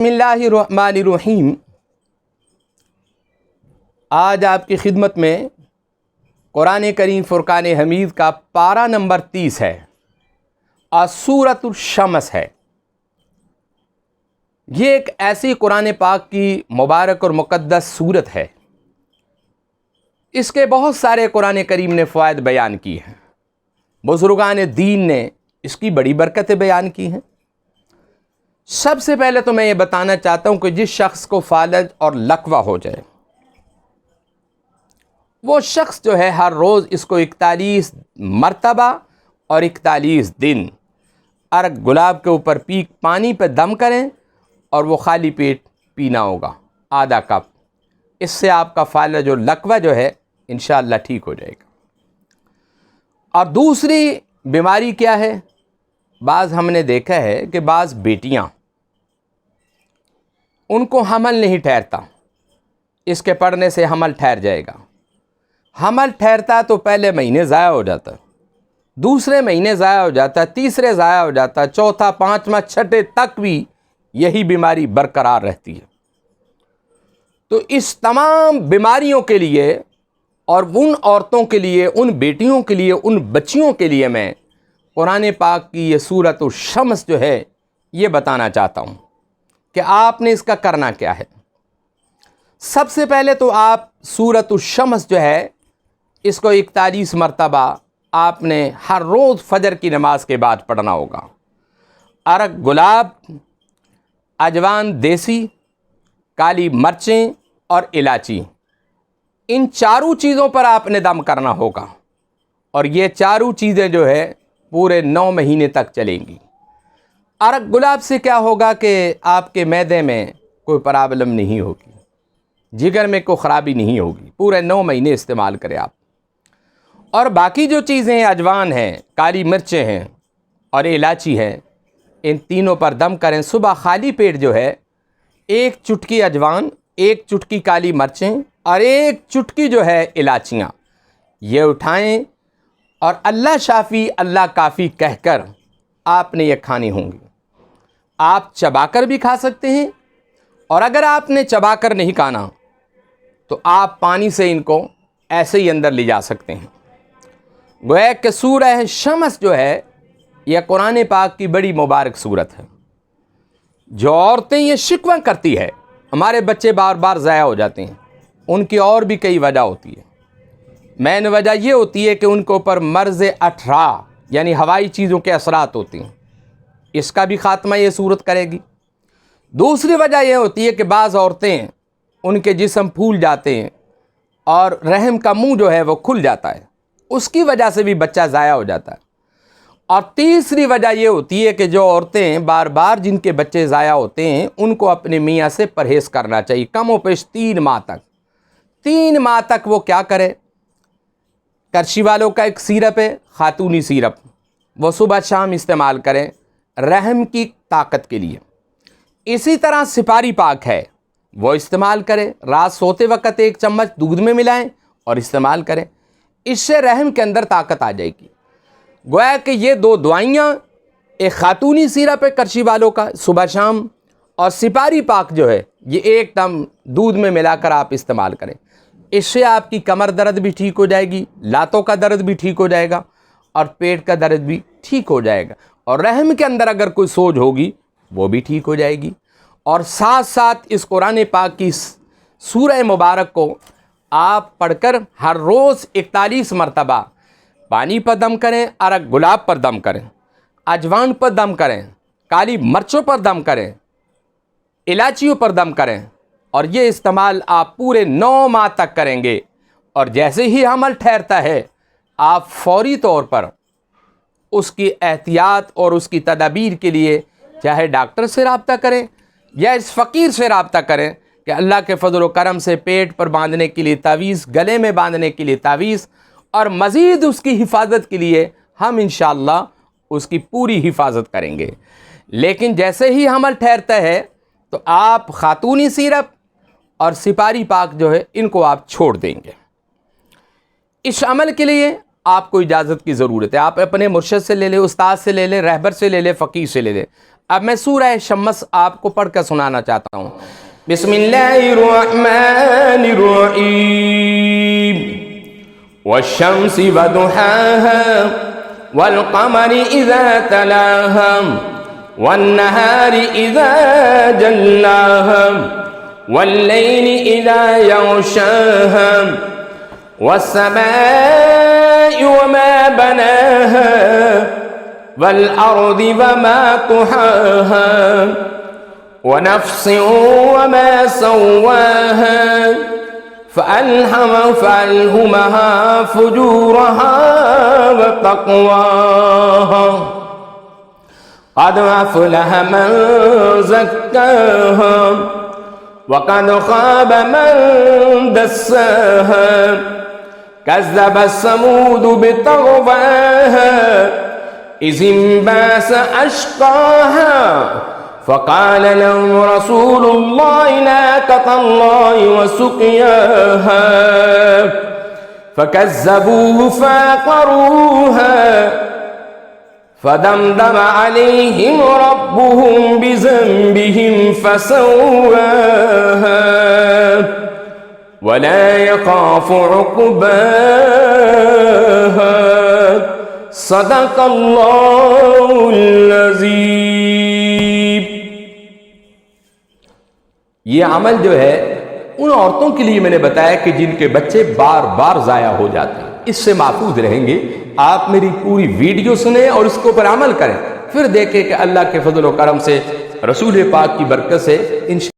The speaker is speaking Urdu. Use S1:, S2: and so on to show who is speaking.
S1: بسم اللہ الرحمن الرحیم۔ آج آپ کی خدمت میں قرآن کریم فرقان حمید کا پارہ نمبر 30 ہے اور سورۃ الشمس ہے۔ یہ ایک ایسی قرآن پاک کی مبارک اور مقدس سورت ہے۔ اس کے بہت سارے قرآن کریم نے فوائد بیان کی ہیں، بزرگان دین نے اس کی بڑی برکتیں بیان کی ہیں۔ سب سے پہلے تو میں یہ بتانا چاہتا ہوں کہ جس شخص کو فالج اور لقوہ ہو جائے، وہ شخص جو ہے ہر روز اس کو 41 مرتبہ اور 41 دن ارگ گلاب کے اوپر پانی پہ دم کریں اور وہ خالی پیٹ پینا ہوگا، آدھا کپ۔ اس سے آپ کا فالج اور لقوہ جو ہے انشاءاللہ ٹھیک ہو جائے گا۔ اور دوسری بیماری کیا ہے؟ بعض ہم نے دیکھا ہے کہ بعض بیٹیاں، ان کو حمل نہیں ٹھہرتا، اس کے پڑھنے سے حمل ٹھہر جائے گا۔ حمل ٹھہرتا تو پہلے مہینے ضائع ہو جاتا، دوسرے مہینے ضائع ہو جاتا، تیسرے ضائع ہو جاتا، چوتھا، پانچواں، چھٹے تک بھی یہی بیماری برقرار رہتی ہے۔ تو اس تمام بیماریوں کے لیے اور ان عورتوں کے لیے، ان بیٹیوں کے لیے، ان بچیوں کے لیے میں قرآن پاک کی یہ سورۃ الشمس جو ہے یہ بتانا چاہتا ہوں کہ آپ نے اس کا کرنا کیا ہے۔ سب سے پہلے تو آپ سورۃ الشمس جو ہے اس کو 41 مرتبہ آپ نے ہر روز فجر کی نماز کے بعد پڑھنا ہوگا۔ ارگ گلاب، اجوان دیسی، کالی مرچیں اور الائچی، ان چاروں چیزوں پر آپ نے دم کرنا ہوگا، اور یہ چاروں چیزیں جو ہے پورے 9 مہینے تک چلیں گی۔ ارگ گلاب سے کیا ہوگا کہ آپ کے معدے میں کوئی پرابلم نہیں ہوگی، جگر میں کوئی خرابی نہیں ہوگی، پورے 9 مہینے استعمال کریں آپ۔ اور باقی جو چیزیں اجوان ہیں، کالی مرچیں ہیں اور الائچی ہے، ان تینوں پر دم کریں۔ صبح خالی پیٹ جو ہے 1 چٹکی اجوان، 1 چٹکی کالی مرچیں اور 1 چٹکی جو ہے الائچیاں، یہ اٹھائیں اور اللہ شافی اللہ کافی کہہ کر آپ نے یہ کھانی ہوں گی۔ آپ چبا کر بھی کھا سکتے ہیں، اور اگر آپ نے چبا کر نہیں کھانا تو آپ پانی سے ان کو ایسے ہی اندر لے جا سکتے ہیں۔ گویا کہ سورہ شمس جو ہے یہ قرآن پاک کی بڑی مبارک سورت ہے۔ جو عورتیں یہ شکوہ کرتی ہے ہمارے بچے بار بار ضائع ہو جاتے ہیں، ان کی اور بھی کئی وجہ ہوتی ہے۔ مین وجہ یہ ہوتی ہے کہ ان کے اوپر مرض اٹھرا یعنی ہوائی چیزوں کے اثرات ہوتے ہیں، اس کا بھی خاتمہ یہ سورت کرے گی۔ دوسری وجہ یہ ہوتی ہے کہ بعض عورتیں ان کے جسم پھول جاتے ہیں اور رحم کا منہ جو ہے وہ کھل جاتا ہے، اس کی وجہ سے بھی بچہ ضائع ہو جاتا ہے۔ اور تیسری وجہ یہ ہوتی ہے کہ جو عورتیں بار بار جن کے بچے ضائع ہوتے ہیں ان کو اپنے میاں سے پرہیز کرنا چاہیے، کم و بیش 3 ماہ تک۔ 3 ماہ تک وہ کیا کرے؟ کرچی والوں کا ایک سیرپ ہے، خاتونی سیرپ، وہ صبح شام استعمال کریں رحم کی طاقت کے لیے۔ اسی طرح سپاری پاک ہے، وہ استعمال کریں، رات سوتے وقت 1 چمچ دودھ میں ملائیں اور استعمال کریں، اس سے رحم کے اندر طاقت آ جائے گی۔ گویا کہ یہ 2 دوائیاں، ایک خاتونی سیرپ ہے کرچی والوں کا صبح شام، اور سپاری پاک جو ہے یہ ایک دم دودھ میں ملا کر آپ استعمال کریں، اس سے آپ کی کمر درد بھی ٹھیک ہو جائے گی، لاتوں کا درد بھی ٹھیک ہو جائے گا، اور پیٹ کا درد بھی ٹھیک ہو جائے گا، اور رحم کے اندر اگر کوئی سوج ہوگی وہ بھی ٹھیک ہو جائے گی۔ اور ساتھ ساتھ اس قرآن پاک کی سورہ مبارک کو آپ پڑھ کر ہر روز 41 مرتبہ پانی پر دم کریں، ارگ گلاب پر دم کریں، اجوان پر دم کریں، کالی مرچوں پر دم کریں، الائچیوں پر دم کریں، اور یہ استعمال آپ پورے 9 ماہ تک کریں گے۔ اور جیسے ہی حمل ٹھہرتا ہے آپ فوری طور پر اس کی احتیاط اور اس کی تدابیر کے لیے چاہے ڈاکٹر سے رابطہ کریں یا اس فقیر سے رابطہ کریں کہ اللہ کے فضل و کرم سے پیٹ پر باندھنے کے لیے تعویذ، گلے میں باندھنے کے لیے تعویذ، اور مزید اس کی حفاظت کے لیے ہم انشاءاللہ اس کی پوری حفاظت کریں گے۔ لیکن جیسے ہی حمل ٹھہرتا ہے تو آپ خاتونی سیرپ اور سپاری پاک جو ہے ان کو آپ چھوڑ دیں گے۔ اس عمل کے لیے آپ کو اجازت کی ضرورت ہے، آپ اپنے مرشد سے لے لیں، استاد سے لے لیں، رہبر سے لے لیں، فقیر سے لے لیں۔ اب میں سورہ شمس آپ کو پڑھ کر سنانا چاہتا ہوں. بسم اللہ الرحمن الرحیم. والشمس وضحاها والقمر اذا تلاها والنهار اذا جلاها والليل اذا يغشاها والسماء وما بناها والأرض وما طحاها ونفس وما سواها فألهمها فجورها وتقواها قد أفلح من زكاها وقد خاب من دساها كذب الثمود بطغواها إذ انبعث أشقاها فقال لهم رسول الله ناقة الله وسقياها فكذبوه فعقروها فدمدم عليهم ربهم بذنبهم فسواها ولا يخاف عقباها صدق اللہ العظیم. یہ عمل جو ہے ان عورتوں کے لیے میں نے بتایا کہ جن کے بچے بار بار ضائع ہو جاتے ہیں، اس سے محفوظ رہیں گے. آپ میری پوری ویڈیو سنیں اور اس کے اوپر عمل کریں، پھر دیکھیں کہ اللہ کے فضل و کرم سے، رسول پاک کی برکت سے انشاءاللہ